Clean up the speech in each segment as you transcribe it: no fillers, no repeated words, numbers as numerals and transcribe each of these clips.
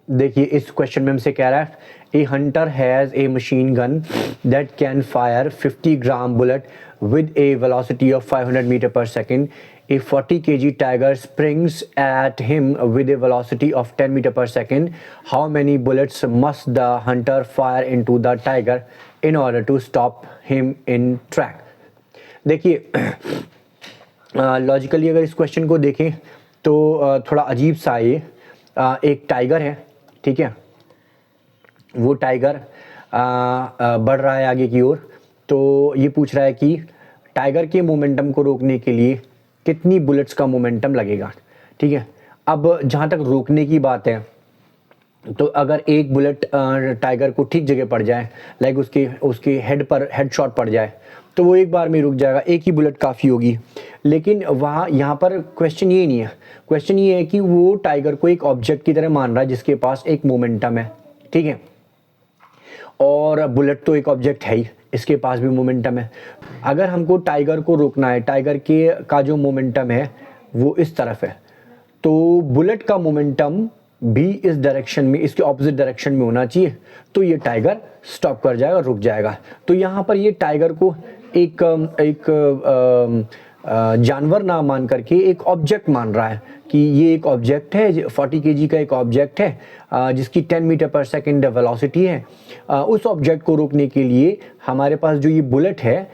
देखिए इस क्वेश्चन में हमसे कह रहा है ए Hunter has a machine gun that can fire 50 gram bullet with a velocity of 500 meter per second. A 40 kg tiger springs at him with a velocity of 10 meter per second. How many bullets must the hunter fire into the tiger in order to stop him in track? देखिए logically अगर इस question को देखें तो थोड़ा अजीब सा ये एक टाइगर है, ठीक है, वो टाइगर बढ़ रहा है आगे की ओर। तो ये पूछ रहा है कि टाइगर के मोमेंटम को रोकने के लिए कितनी बुलेट्स का मोमेंटम लगेगा, ठीक है। अब जहाँ तक रोकने की बात है तो अगर एक बुलेट टाइगर को ठीक जगह पड़ जाए, लाइक उसके हेड पर हेड शॉट पड़ जाए, तो वो एक बार में रुक जाएगा, एक ही बुलेट काफ़ी होगी। लेकिन यहाँ पर क्वेश्चन ये नहीं है, क्वेश्चन ये है कि वो टाइगर को एक ऑब्जेक्ट की तरह मान रहा है जिसके पास एक मोमेंटम है, ठीक है, और बुलेट तो एक ऑब्जेक्ट है ही, इसके पास भी मोमेंटम है। अगर हमको टाइगर को रोकना है, टाइगर के का जो मोमेंटम है वो इस तरफ है, तो बुलेट का मोमेंटम भी इस डायरेक्शन में, इसके ऑपोजिट डायरेक्शन में होना चाहिए, तो ये टाइगर स्टॉप कर जाएगा, रुक जाएगा। तो यहाँ पर ये टाइगर को एक जानवर ना मान करके एक ऑब्जेक्ट मान रहा है कि ये एक ऑब्जेक्ट है, 40 केजी का एक ऑब्जेक्ट है जिसकी 10 मीटर पर सेकंड वेलोसिटी है। उस ऑब्जेक्ट को रोकने के लिए हमारे पास जो ये बुलेट है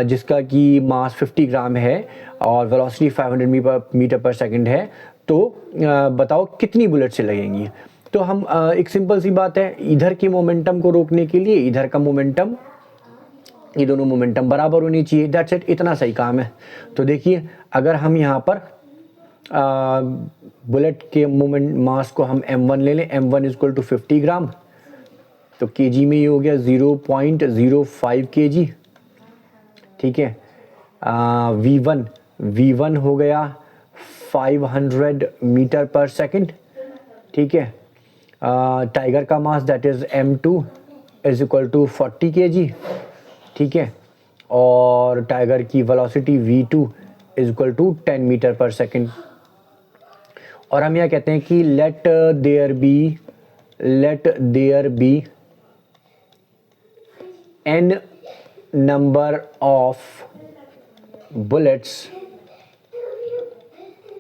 जिसका कि मास 50 ग्राम है और वेलोसिटी 500 मीटर पर सेकंड है, तो बताओ कितनी बुलेट से लगेंगी। तो हम एक सिंपल सी बात है, इधर के मोमेंटम को रोकने के लिए इधर का मोमेंटम, ये दोनों मोमेंटम बराबर होनी चाहिए, दैट्स इट, इतना सही काम है। तो देखिए अगर हम यहाँ पर बुलेट के मोमेंट मास को हम m1 ले लें, m1 इक्वल टू 50 ग्राम, तो केजी में ये हो गया 0.05 kg, ठीक है। v1 हो गया 500 मीटर पर सेकंड, ठीक है। टाइगर का mass that is m2 is equal to 40 kg, ठीक है, और टाइगर की velocity v2 is equal to 10 metre per second. और हम यह कहते हैं कि let there be n number of bullets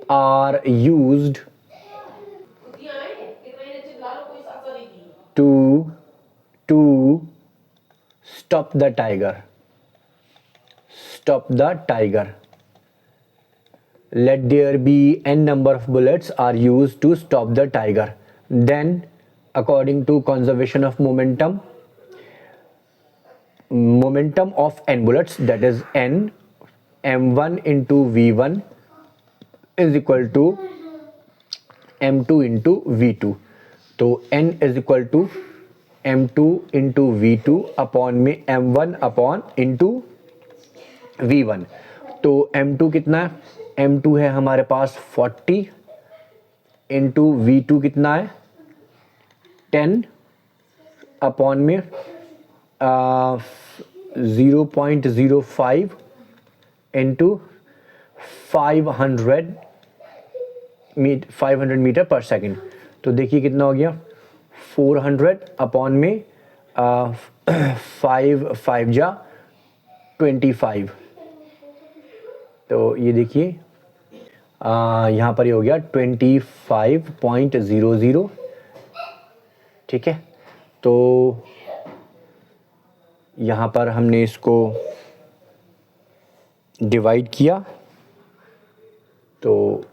are used to stop the tiger. Let there be n number of bullets are used to stop the tiger. Then according to conservation of momentum of n bullets, that is n, m1 into v1 is equal to m2 into v2। तो n is equal to m2 into v2 upon में m1 upon into v1। तो m2 कितना है, m2 है हमारे पास 40 into v2 कितना है 10 upon में 0.05 इंटू 500 मीटर पर सेकंड। तो देखिए कितना हो गया 400 अपॉन में 5 जा 25। तो ये देखिए यहाँ पर ये हो गया 25.00, ठीक है। तो यहाँ पर हमने इसको डिवाइड किया तो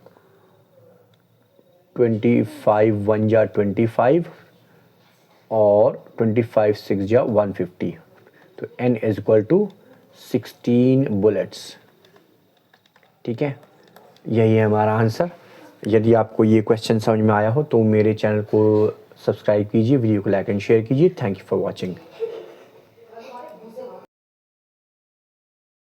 25 1 जा 25 और 25 6 जा 150। तो n is equal to 16 bullets, ठीक है। यही है हमारा आंसर। यदि आपको ये क्वेश्चन समझ में आया हो तो मेरे चैनल को सब्सक्राइब कीजिए, वीडियो को लाइक एंड शेयर कीजिए। Thank you for watching.